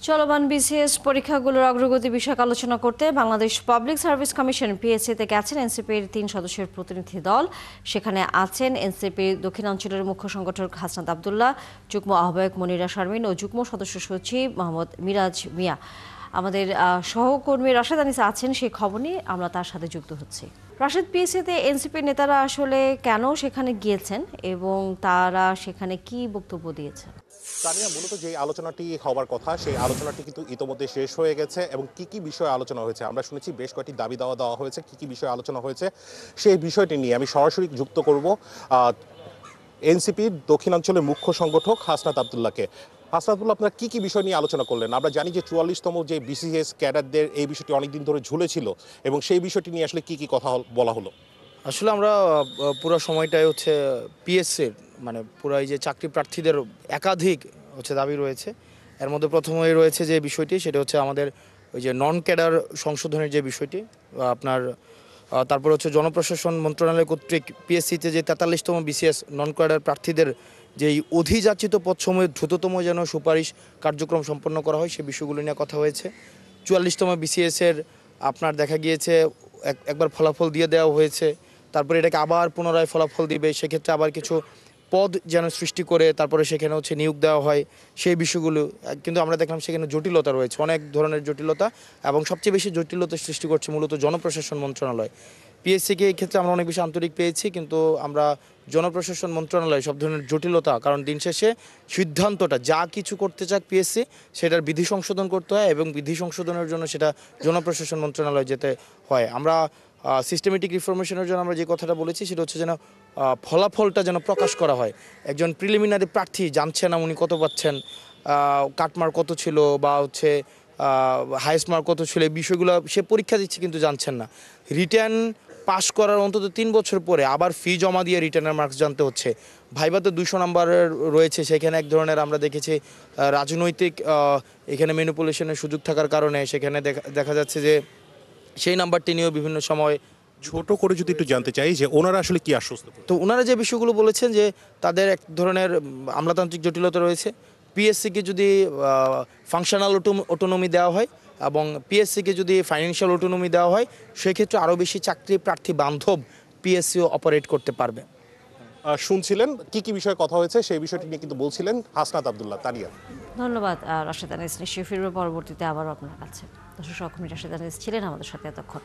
চলমান বিসিএস পরীক্ষাগুলোর অগ্রগতি বিষয়ক আলোচনা করতে বাংলাদেশ পাবলিক সার্ভিস কমিশন পিএসসিতে গেছেন এনসিপির 3 সদস্যের প্রতিনিধি দল। সেখানে আছেন এনসিপির দক্ষিণাঞ্চলের মুখ্য সংগঠক হাসনাত আবদুল্লাহ, যুগ্ম আহ্বায়ক মনিরা শারমিন ও যুগ্ম সদস্য সচিব মোহাম্মদ মিরাজ মিয়া। আমাদের সহকর্মী রাশেদ আনিস আছেন, সেই খবর নিয়ে আমরা তার সাথে যুক্ত হচ্ছি। রাশেদ, পিএসসিতে এনসিপির নেতারা আসলে কেন সেখানে গিয়েছেন এবং তারা সেখানে কি বক্তব্য দিয়েছেন? তানিয়া, মূলত যে আলোচনাটি হওয়ার কথা সেই আলোচনাটি কিন্তু ইতোমধ্যে শেষ হয়ে গেছে এবং কি বিষয়ে আলোচনা হয়েছে আমরা শুনেছি। বেশ কয়েকটি দাবি দেওয়া হয়েছে। কি বিষয়ে আলোচনা হয়েছে সেই বিষয়টি নিয়ে আমি সরাসরি যুক্ত করব এনসিপির দক্ষিণাঞ্চলের মুখ্য সংগঠক হাসনাত আবদুল্লাহকে। হাসনাত আবদুল্লাহ, আপনারা কি বিষয় নিয়ে আলোচনা করলেন? আমরা জানি যে 44তম যে বিসিএস ক্যাডারদের এই বিষয়টি অনেকদিন ধরে ঝুলেছিল এবং সেই বিষয়টি নিয়ে আসলে কি কথা বলা হলো? আসলে আমরা পুরো সময়টাই হচ্ছে পিএসসির মানে পুরো এই যে চাকরি প্রার্থীদের একাধিক দাবি রয়েছে। এর মধ্যে প্রথমেই রয়েছে যে বিষয়টি, সেটা হচ্ছে আমাদের ওই যে নন ক্যাডার সংশোধনের যে বিষয়টি আপনার, তারপর হচ্ছে জনপ্রশাসন মন্ত্রণালয় কর্তৃক পিএসসিতে যে 43তম বিসিএস নন ক্যাডার প্রার্থীদের যেই অধিযাচিত পদসমূহে দ্রুততম যেন সুপারিশ কার্যক্রম সম্পন্ন করা হয় সে বিষয়গুলো নিয়ে কথা হয়েছে। 44তম বিসিএসের আপনার দেখা গিয়েছে একবার ফলাফল দিয়ে দেওয়া হয়েছে, তারপরে এটাকে আবার পুনরায় ফলাফল দিবে, সেক্ষেত্রে আবার কিছু পদ যেন সৃষ্টি করে তারপরে সেখানে নিয়োগ দেওয়া হয় সেই বিষয়গুলো। কিন্তু আমরা দেখলাম সেখানে জটিলতা রয়েছে, অনেক ধরনের জটিলতা, এবং সবচেয়ে বেশি জটিলতা সৃষ্টি করছে মূলত জনপ্রশাসন মন্ত্রণালয়। পিএসসিকে এই ক্ষেত্রে আমরা অনেক বেশি আন্তরিক পেয়েছি, কিন্তু আমরা জনপ্রশাসন মন্ত্রণালয় সব ধরনের জটিলতা, কারণ দিন শেষে সিদ্ধান্তটা যা কিছু করতে চাক পিএসসি সেটার বিধি সংশোধন করতে হয় এবং বিধি সংশোধনের জন্য সেটা জনপ্রশাসন মন্ত্রণালয় যেতে হয়। আমরা সিস্টেমেটিক রিফরমেশনের জন্য আমরা যে কথাটা বলেছি সেটা হচ্ছে যেন ফলাফলটা যেন প্রকাশ করা হয়। একজন প্রিলিমিনারি প্রার্থী জানছে না উনি কত পাচ্ছেন, কাটমার্ক কত ছিল বা হাইয়েস্ট মার্ক কত ছিল, এই বিষয়গুলো সে পরীক্ষা দিচ্ছে কিন্তু জানছেন না। রিটার্ন পাস করার অন্তত 3 বছর পরে আবার ফি জমা দিয়ে রিটার্নের মার্কস জানতে হচ্ছে। ভাইভাতে 200 নাম্বারের রয়েছে, সেখানে এক ধরনের আমরা দেখেছি রাজনৈতিক এখানে ম্যানিপুলেশনের সুযোগ থাকার কারণে সেখানে দেখা যাচ্ছে যে সেই নাম্বারটি নিয়েও বিভিন্ন সময় ছোট করে যদি একটু জানতে চাই যে ওনারা আসলে কি আশ্বস্ত করেন? তো ওনারা যে বিষয়গুলো বলেছেন যে তাদের এক ধরনের আমলাতান্ত্রিক জটিলতা রয়েছে। পিএসসিকে যদি ফাংশনাল অটোনমি দেওয়া হয় এবং পিএসসিকে যদি ফাইন্যান্সিয়াল অটোনমি দেওয়া হয় সেক্ষেত্রে আরও বেশি চাকরি প্রার্থী বান্ধব পিএসসিও অপারেট করতে পারবে। শুনছিলেন কি বিষয়ে কথা হয়েছে সেই বিষয়টি নিয়ে কিন্তু বলছিলেন হাসনাত আবদুল্লাহ। তানিয়া, ধন্যবাদ রাশেদ আনিস। নিশ্চয়ই ফিরবে পরবর্তীতে আবারও আপনার কাছে। দর্শক সহকর্মী রাশেদ আনিস ছিলেন আমাদের সাথে এতক্ষণ।